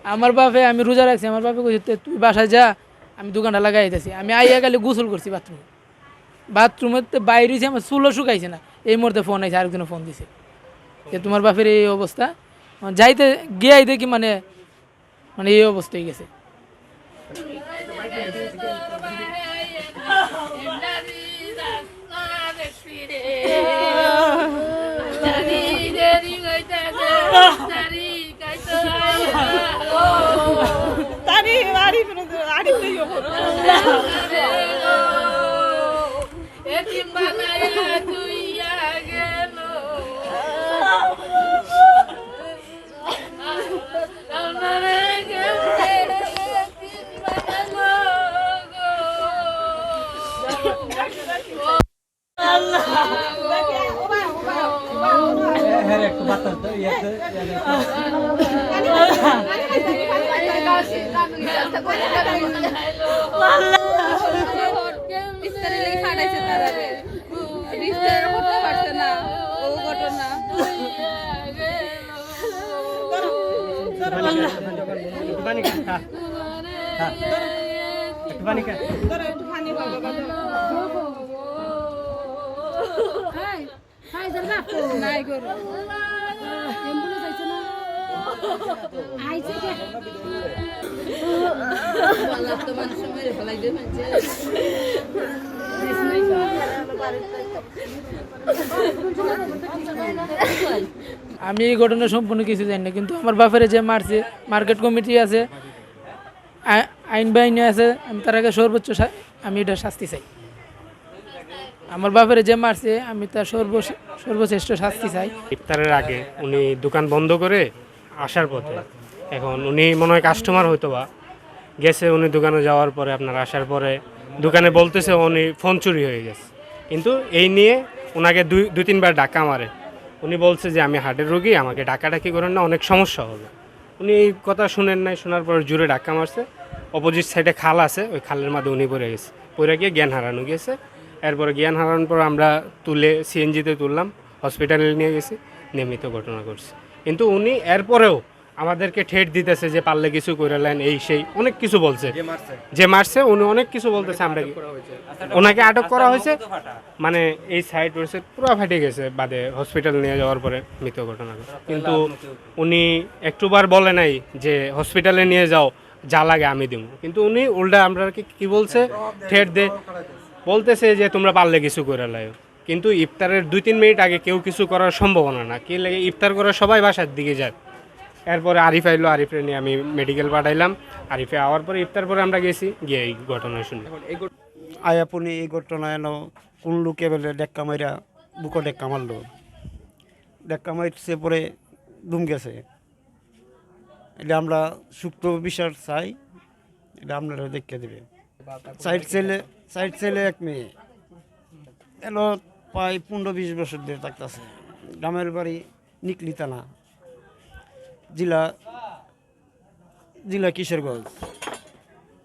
আমার বাপে আমি রোজা রাখছি, আমার বাপে কইছে তুই বাসায় যা, আমি দোকানটা লাগাই দিতেছি। আমি আইয়া গেলে গোসল করছি বাথরুমের বাইরে হয়েছে, আমার চুলও শুকাইছে না। এই মুহূর্তে ফোন আইছে, আরেকজনে ফোন দিছে যে তোমার বাপের এই অবস্থা। যাইতে গিয়াই দেখি মানে মানে এই অবস্থা হয়ে গেছে। আমি এই ঘটনা সম্পূর্ণ কিছু জানি না, কিন্তু আমার বাপের যে মারছে, মার্কেট কমিটি আছে, আইন বাহিনী আছে, আমি তার আগে সর্বোচ্চ আমি এটা শাস্তি চাই। আমার বাপের যে মারছে আমি তার সর্বশ্রেষ্ঠ শাস্তি চাই। ইফতারের আগে উনি দোকান বন্ধ করে আসার পথে, এখন উনি মনে হয় কাস্টমার হয়তো বা গেছে, উনি দোকানে যাওয়ার পরে আপনার আসার পরে দোকানে বলতেছে উনি ফোন চুরি হয়ে গেছে, কিন্তু এই নিয়ে ওনাকে দুই তিনবার ডাকা মারে। উনি বলছে যে আমি হার্টের রোগী, আমাকে ডাকাডাকি করেন না, অনেক সমস্যা হবে। উনি এই কথা শুনেন নাই, শোনার পর জোরে ডাক্কা মারছে। অপোজিট সাইডে খাল আছে, ওই খালের মধ্যে উনি পড়ে গেছে, পড়ে গিয়ে জ্ঞান হারানো গেছে। এরপরে জ্ঞান হারানোর পর আমরা তুলে সিএনজিতে তুললাম, হসপিটালে নিয়ে গেছি, নিয়মিত ঘটনা করছি। কিন্তু উনি এরপরেও আমাদেরকে ঠেট দিতেছে যে পারলে কিছু করে নেন, এই সেই অনেক কিছু বলছে। যে মারছে উনি অনেক কিছু বলতেছে, আমরা ওনাকে আটক করা হয়েছে, মানে এই সাইড রয়েছে পুরো ফাটে গেছে, বাদে হসপিটাল নিয়ে যাওয়ার পরে মৃত ঘটনা। কিন্তু উনি একটুবার বলে নাই যে হসপিটালে নিয়ে যাও, যা লাগে আমি দিব, কিন্তু উনি উল্টা আমরা কি বলছে, ঠেট দে বলতেছে যে তোমরা পারলে কিছু করে লাও। কিন্তু ইফতারের 2-3 মিনিট আগে কেউ কিছু করার সম্ভাবনা না, কি লাগে ইফতার করে সবাই বাসার দিকে যায়। এরপরে আরিফ আইলো, আরিফে নিয়ে আমি মেডিকেল পাঠাইলাম। আরিফে আওয়ার পরে ইফতার পরে আমরা গেছি, গিয়ে এই ঘটনা শুনি। আয়াপুনি এই ঘটনা এন কোন লোকে বলে ডেক্কা মাইরা বুকো ডেক্কা মারলো, ডেক্কা মারছে পরে দুম গেছে। এটা আমরা সুপ্ত বিচার চাই, এটা আপনারা দেখে দেবে। সাইড ছেলে এক মেয়ে এলো, প্রায় 15-20 বছর ধরে থাকতেছে। গ্রামের বাড়ি নিকলি থানা, জেলা কিশোরগঞ্জ।